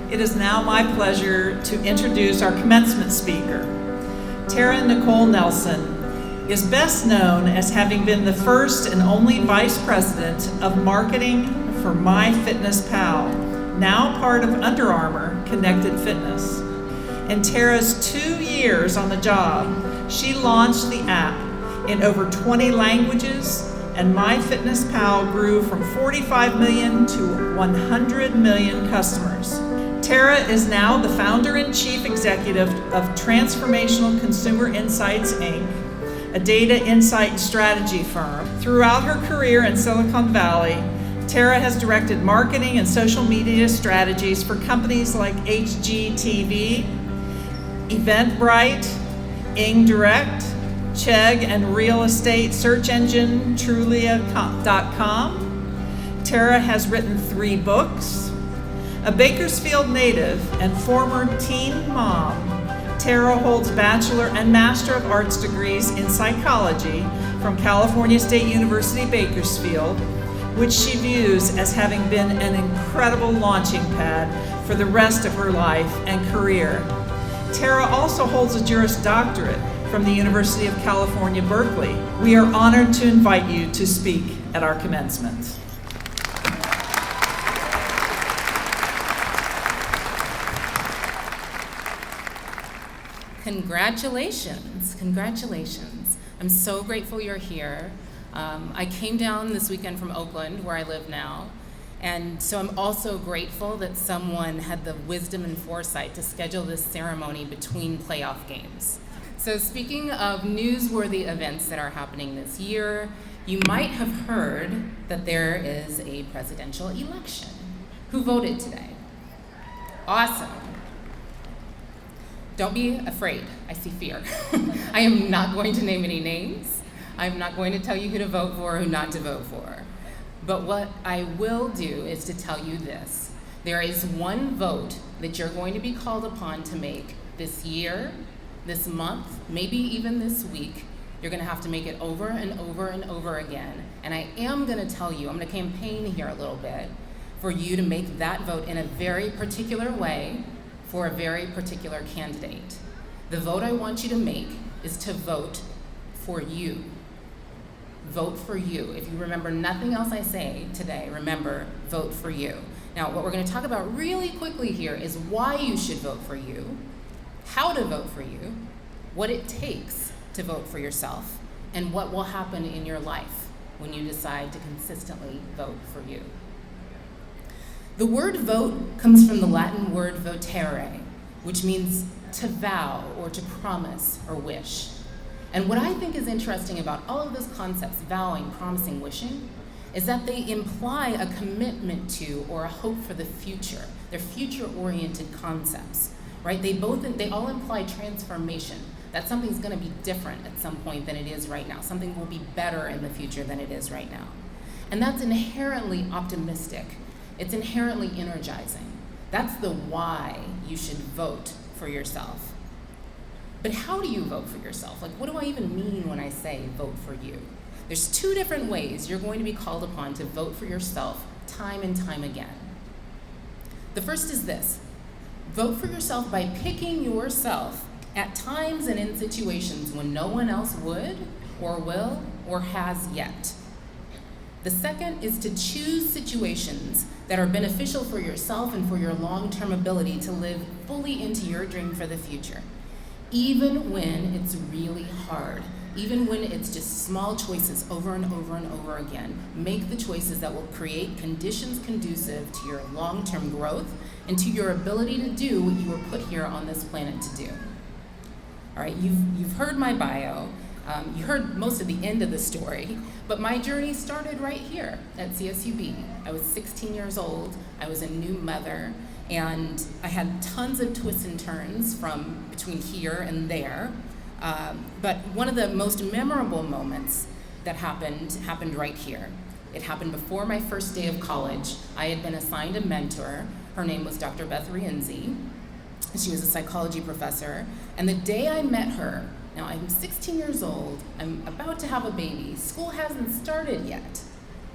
It is now my pleasure to introduce our commencement speaker. Tara-Nicholle Nelson is best known as having been the first and only Vice President of Marketing for MyFitnessPal, now part of Under Armour Connected Fitness. In Tara's 2 years on the job, she launched the app in over 20 languages, and MyFitnessPal grew from 45 million to 100 million customers. Tara is now the founder and chief executive of Transformational Consumer Insights, Inc., a data insight and strategy firm. Throughout her career in Silicon Valley, Tara has directed marketing and social media strategies for companies like HGTV, Eventbrite, IngDirect, Chegg, and real estate search engine Trulia.com. Tara has written 3 books. A Bakersfield native and former teen mom, Tara holds Bachelor and Master of Arts degrees in psychology from California State University, Bakersfield, which she views as having been an incredible launching pad for the rest of her life and career. Tara also holds a Juris Doctorate from the University of California, Berkeley. We are honored to invite you to speak at our commencement. Congratulations, congratulations. I'm so grateful you're here. I came down this weekend from Oakland, where I live now, and so I'm also grateful that someone had the wisdom and foresight to schedule this ceremony between playoff games. So speaking of newsworthy events that are happening this year, you might have heard that there is a presidential election. Who voted today? Awesome. Don't be afraid. I see fear. I am not going to name any names. I'm not going to tell you who to vote for or who not to vote for. But what I will do is to tell you this. There is one vote that you're going to be called upon to make this year, this month, maybe even this week. You're going to have to make it over and over and over again. And I am going to tell you, I'm going to campaign here a little bit for you to make that vote in a very particular way for a very particular candidate. The vote I want you to make is to vote for you. Vote for you. If you remember nothing else I say today, remember, vote for you. Now, what we're going to talk about really quickly here is why you should vote for you, how to vote for you, what it takes to vote for yourself, and what will happen in your life when you decide to consistently vote for you. The word vote comes from the Latin word votere, which means to vow or to promise or wish. And what I think is interesting about all of those concepts, vowing, promising, wishing, is that they imply a commitment to or a hope for the future. They're future-oriented concepts, right? They all imply transformation, that something's gonna be different at some point than it is right now. Something will be better in the future than it is right now. And that's inherently optimistic. It's inherently energizing. That's the why you should vote for yourself. But how do you vote for yourself? Like, what do I even mean when I say vote for you? There's 2 different ways you're going to be called upon to vote for yourself time and time again. The first is this: vote for yourself by picking yourself at times and in situations when no one else would, or will, or has yet. The second is to choose situations that are beneficial for yourself and for your long-term ability to live fully into your dream for the future. Even when it's really hard, even when it's just small choices over and over and over again, make the choices that will create conditions conducive to your long-term growth and to your ability to do what you were put here on this planet to do. All right, you've heard my bio. You heard most of the end of the story, but my journey started right here at CSUB. I was 16 years old, I was a new mother, and I had tons of twists and turns from between here and there. But one of the most memorable moments that happened right here. It happened before my first day of college. I had been assigned a mentor. Her name was Dr. Beth Rienzi. She was a psychology professor, and the day I met her, now I'm 16 years old, I'm about to have a baby, school hasn't started yet,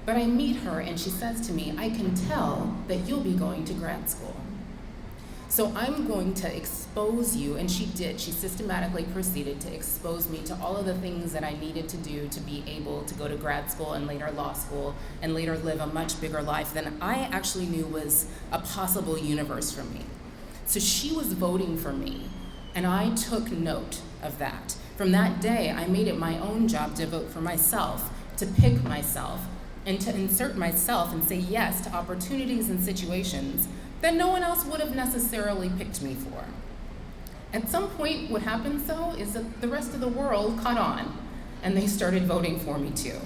But I meet her and she says to me, I can tell that you'll be going to grad school. So I'm going to expose you, and she did. She systematically proceeded to expose me to all of the things that I needed to do to be able to go to grad school and later law school and later live a much bigger life than I actually knew was a possible universe for me. So she was voting for me, and I took note of that. From that day, I made it my own job to vote for myself, to pick myself, and to insert myself and say yes to opportunities and situations that no one else would have necessarily picked me for. At some point, what happens though is that the rest of the world caught on and they started voting for me too.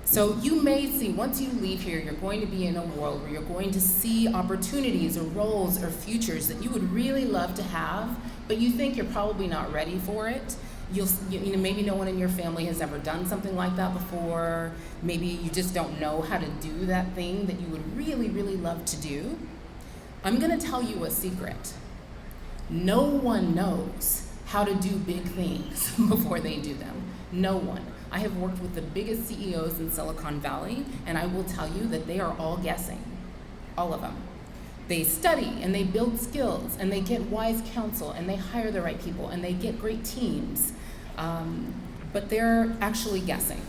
So you may see, once you leave here, you're going to be in a world where you're going to see opportunities or roles or futures that you would really love to have, but you think you're probably not ready for it. Maybe no one in your family has ever done something like that before. Maybe you just don't know how to do that thing that you would really, really love to do. I'm gonna tell you a secret. No one knows how to do big things before they do them. No one. I have worked with the biggest CEOs in Silicon Valley, and I will tell you that they are all guessing. All of them. They study and they build skills and they get wise counsel and they hire the right people and they get great teams, but they're actually guessing.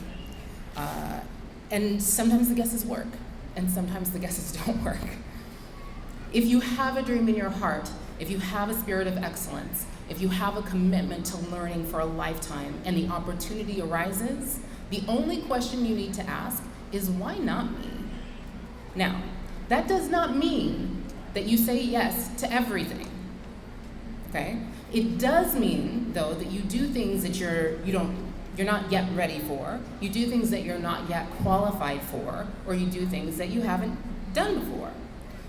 And sometimes the guesses work and sometimes the guesses don't work. If you have a dream in your heart, if you have a spirit of excellence, if you have a commitment to learning for a lifetime and the opportunity arises, the only question you need to ask is, why not me? Now, that does not mean that you say yes to everything, okay? It does mean, though, that you do things that you're not yet ready for, you do things that you're not yet qualified for, or you do things that you haven't done before.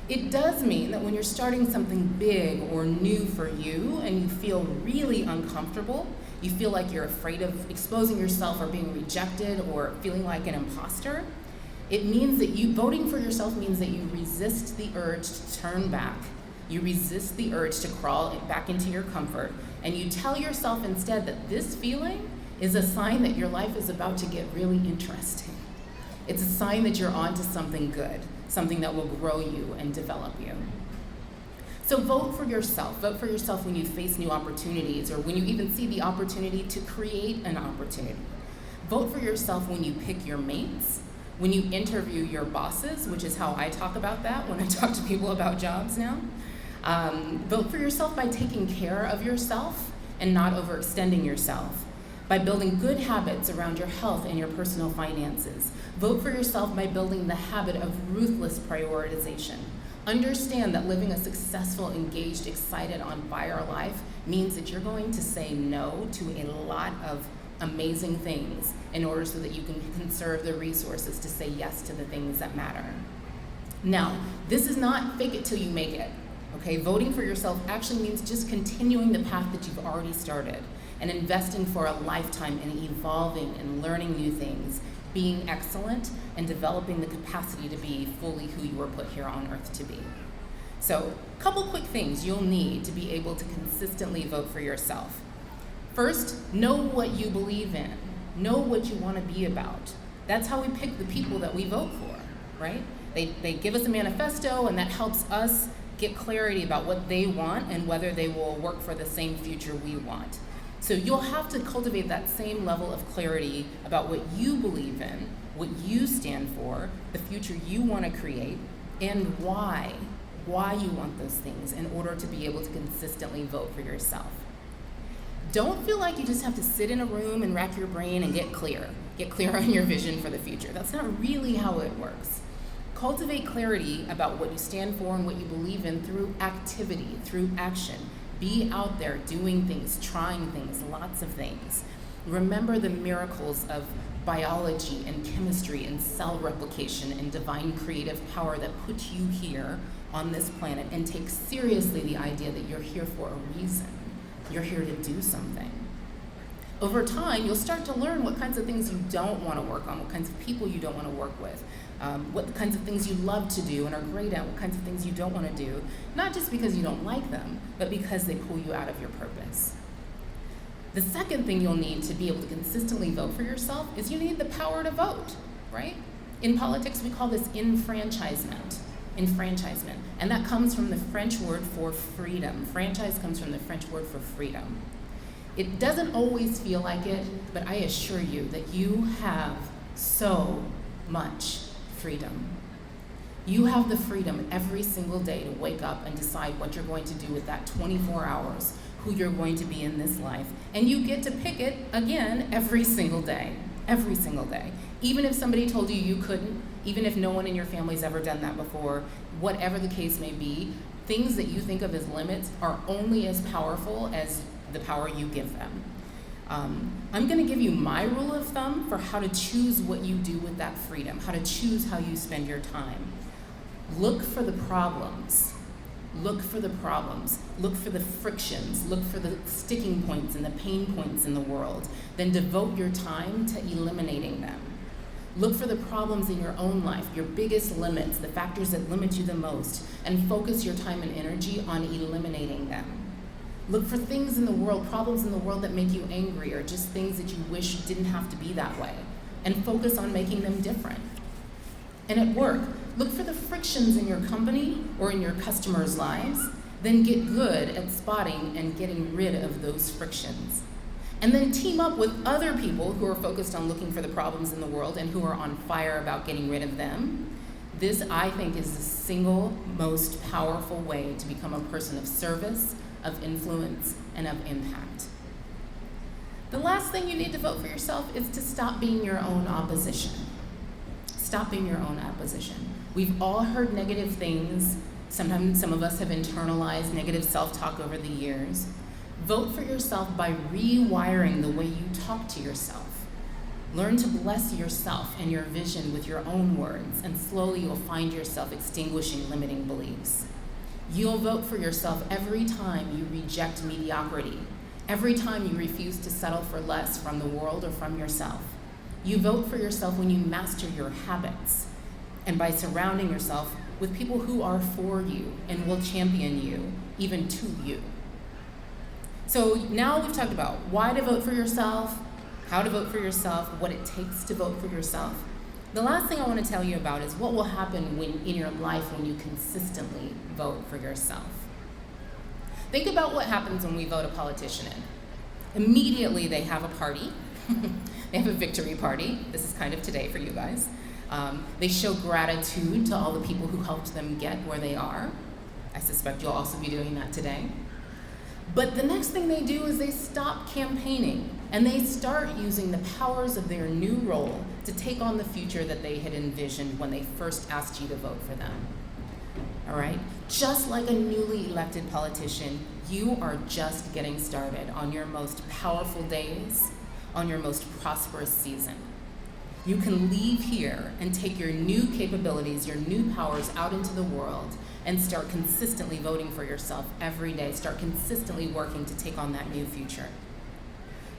It does mean that when you're starting something big or new for you and you feel really uncomfortable, you feel like you're afraid of exposing yourself or being rejected or feeling like an imposter, it means that voting for yourself means that you resist the urge to turn back. You resist the urge to crawl back into your comfort, and you tell yourself instead that this feeling is a sign that your life is about to get really interesting. It's a sign that you're on to something good, something that will grow you and develop you. So vote for yourself. Vote for yourself when you face new opportunities or when you even see the opportunity to create an opportunity. Vote for yourself when you pick your mates, when you interview your bosses, which is how I talk about that when I talk to people about jobs now. Vote for yourself by taking care of yourself and not overextending yourself, by building good habits around your health and your personal finances. Vote for yourself by building the habit of ruthless prioritization. Understand that living a successful, engaged, excited, on fire life means that you're going to say no to a lot of amazing things in order so that you can conserve the resources to say yes to the things that matter. Now, this is not fake it till you make it, okay? Voting for yourself actually means just continuing the path that you've already started and investing for a lifetime in evolving and learning new things, being excellent, and developing the capacity to be fully who you were put here on earth to be. So, a couple quick things you'll need to be able to consistently vote for yourself. First, know what you believe in. Know what you want to be about. That's how we pick the people that we vote for, right? They give us a manifesto, and that helps us get clarity about what they want and whether they will work for the same future we want. So you'll have to cultivate that same level of clarity about what you believe in, what you stand for, the future you want to create, and why you want those things in order to be able to consistently vote for yourself. Don't feel like you just have to sit in a room and rack your brain and get clear on your vision for the future. That's not really how it works. Cultivate clarity about what you stand for and what you believe in through activity, through action. Be out there doing things, trying things, lots of things. Remember the miracles of biology and chemistry and cell replication and divine creative power that put you here on this planet, and take seriously the idea that you're here for a reason. You're here to do something. Over time, you'll start to learn what kinds of things you don't want to work on, what kinds of people you don't want to work with, what kinds of things you love to do and are great at, what kinds of things you don't want to do, not just because you don't like them, but because they pull you out of your purpose. The second thing you'll need to be able to consistently vote for yourself is you need the power to vote, right? In politics, we call this enfranchisement. enfranchisement. And that comes from the French word for freedom. Franchise comes from the French word for freedom. It doesn't always feel like it, but I assure you that you have so much freedom. You have the freedom every single day to wake up and decide what you're going to do with that 24 hours, who you're going to be in this life. And you get to pick it again every single day. Every single day. Even if somebody told you you couldn't, even if no one in your family's ever done that before, whatever the case may be, things that you think of as limits are only as powerful as the power you give them. I'm going to give you my rule of thumb for how to choose what you do with that freedom, how to choose how you spend your time. Look for the problems. Look for the problems. Look for the frictions. Look for the sticking points and the pain points in the world. Then devote your time to eliminating them. Look for the problems in your own life, your biggest limits, the factors that limit you the most, and focus your time and energy on eliminating them. Look for things in the world, problems in the world that make you angry, or just things that you wish didn't have to be that way, and focus on making them different. And at work, look for the frictions in your company or in your customers' lives, then get good at spotting and getting rid of those frictions. And then team up with other people who are focused on looking for the problems in the world and who are on fire about getting rid of them. This, I think, is the single most powerful way to become a person of service, of influence, and of impact. The last thing you need to vote for yourself is to stop being your own opposition. Stop being your own opposition. We've all heard negative things. Sometimes some of us have internalized negative self-talk over the years. Vote for yourself by rewiring the way you talk to yourself. Learn to bless yourself and your vision with your own words, and slowly you'll find yourself extinguishing limiting beliefs. You'll vote for yourself every time you reject mediocrity, every time you refuse to settle for less from the world or from yourself. You vote for yourself when you master your habits, and by surrounding yourself with people who are for you and will champion you, even to you. So now we've talked about why to vote for yourself, how to vote for yourself, what it takes to vote for yourself. The last thing I want to tell you about is what will happen in your life when you consistently vote for yourself. Think about what happens when we vote a politician in. Immediately they have a party. They have a victory party. This is kind of today for you guys. They show gratitude to all the people who helped them get where they are. I suspect you'll also be doing that today. But the next thing they do is they stop campaigning and they start using the powers of their new role to take on the future that they had envisioned when they first asked you to vote for them. All right? Just like a newly elected politician, you are just getting started on your most powerful days, on your most prosperous season. You can leave here and take your new capabilities, your new powers out into the world and start consistently voting for yourself every day. Start consistently working to take on that new future.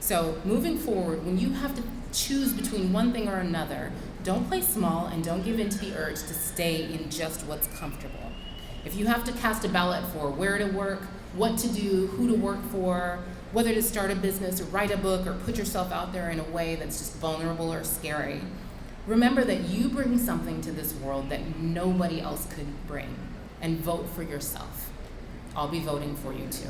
So moving forward, when you have to choose between one thing or another, don't play small and don't give in to the urge to stay in just what's comfortable. If you have to cast a ballot for where to work, what to do, who to work for, whether to start a business or write a book or put yourself out there in a way that's just vulnerable or scary, remember that you bring something to this world that nobody else could bring, and vote for yourself. I'll be voting for you too.